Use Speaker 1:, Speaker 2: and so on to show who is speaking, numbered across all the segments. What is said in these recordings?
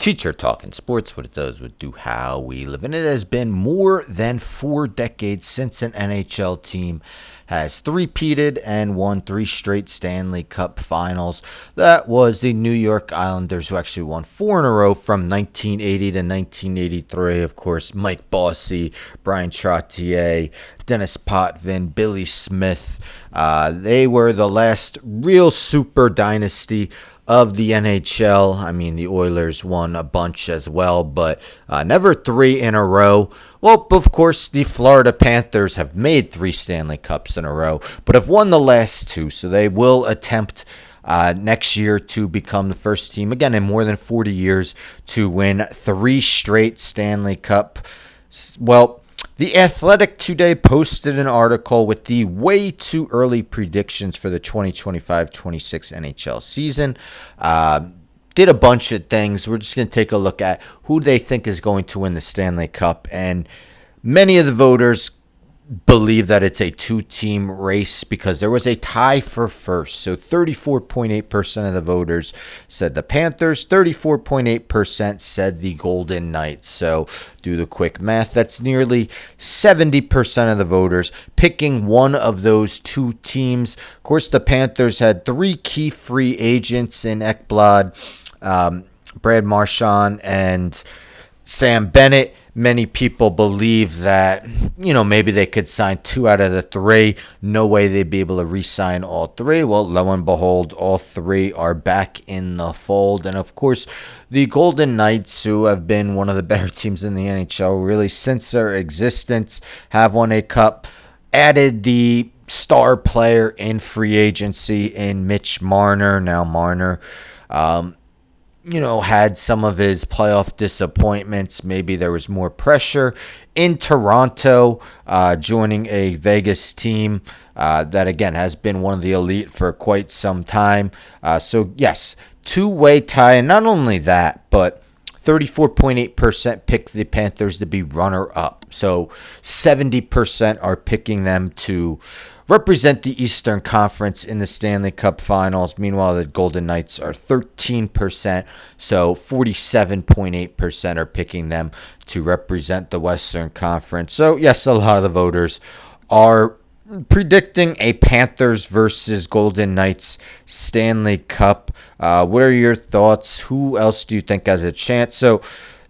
Speaker 1: Teacher Talking Sports, what it does with do how we live. And it has been more than 4 decades since an NHL team has three-peated and won 3 straight Stanley Cup finals. That was the New York Islanders, who actually won 4 in a row from 1980 to 1983. Of course, Mike Bossy, Brian Trottier, Dennis Potvin, Billy Smith. They were the last real super dynasty of the NHL. I mean, the Oilers won a bunch as well, but never 3 in a row. Well, of course, the Florida Panthers have made 3 Stanley Cups in a row, but have won the last 2, so they will attempt next year to become the first team, again, in more than 40 years, to win 3 straight Stanley Cup. Well, The Athletic today posted an article with the way too early predictions for the 2025-26 NHL season. Did a bunch of things. We're just going to take a look at who they think is going to win the Stanley Cup. And many of the voters believe that it's a 2-team race because there was a tie for first. So 34.8% of the voters said the Panthers, 34.8% said the Golden Knights. So do the quick math. That's nearly 70% of the voters picking one of those 2 teams. Of course, the Panthers had 3 key free agents in Ekblad, Brad Marchand, and Sam Bennett. Many people believe that, maybe they could sign 2 out of the 3. No way they'd be able to re-sign all 3. Well, lo and behold, all 3 are back in the fold. And, of course, the Golden Knights, who have been one of the better teams in the NHL really since their existence, have won a cup, added the star player in free agency in Mitch Marner. Now, Marner had some of his playoff disappointments. Maybe there was more pressure in Toronto, joining a Vegas team that, again, has been one of the elite for quite some time. So, yes, 2-way tie. And not only that, but 34.8% picked the Panthers to be runner-up. So 70% are picking them to represent the Eastern Conference in the Stanley Cup Finals. Meanwhile, the Golden Knights are 13%, so 47.8% are picking them to represent the Western Conference. So, yes, a lot of the voters are predicting a Panthers versus Golden Knights Stanley Cup. What are your thoughts? Who else do you think has a chance? So,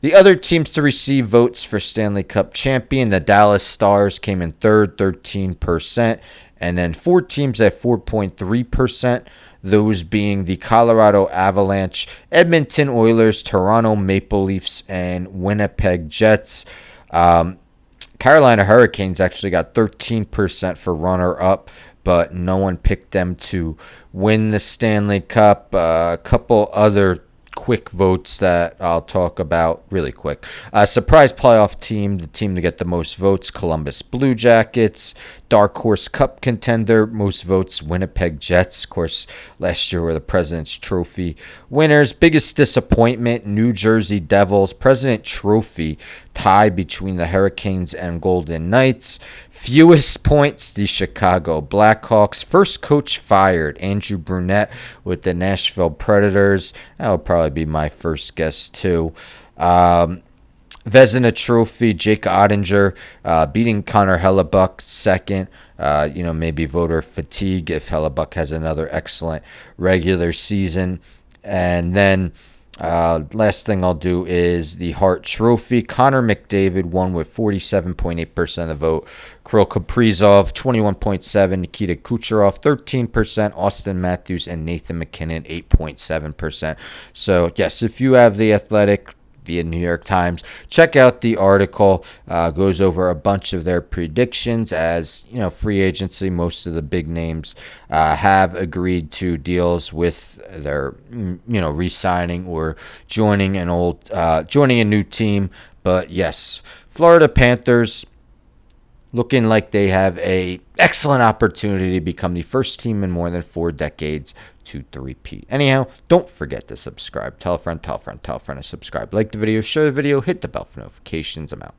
Speaker 1: the other teams to receive votes for Stanley Cup champion, the Dallas Stars came in third, 13%. And then 4 teams at 4.3%, those being the Colorado Avalanche, Edmonton Oilers, Toronto Maple Leafs, and Winnipeg Jets. Carolina Hurricanes actually got 13% for runner-up, but no one picked them to win the Stanley Cup. A couple other quick votes that I'll talk about really quick. Surprise playoff team, the team to get the most votes, Columbus Blue Jackets. Dark Horse Cup contender, most votes, Winnipeg Jets. Of course, last year were the President's Trophy winners. Biggest disappointment, New Jersey Devils. President Trophy tie between the Hurricanes and Golden Knights. Fewest points, the Chicago Blackhawks. First coach fired, Andrew Brunette with the Nashville Predators. That would probably be my first guess, too. Vezina Trophy, Jake Ottinger beating Connor Hellebuck second. Maybe voter fatigue if Hellebuck has another excellent regular season. And then last thing I'll do is the Hart Trophy. Connor McDavid won with 47.8% of the vote. Kirill Kaprizov, 21.7%. Nikita Kucherov, 13%. Austin Matthews and Nathan McKinnon, 8.7%. So, yes, if you have the Athletic via New York Times, check out the article. Goes over a bunch of their predictions. As free agency, most of the big names have agreed to deals with their re-signing or joining a new team. But yes, Florida Panthers looking like they have a excellent opportunity to become the first team in more than 4 decades to three-peat. Anyhow, don't forget to subscribe. Tell a friend to subscribe. Like the video, share the video, hit the bell for notifications. I'm out.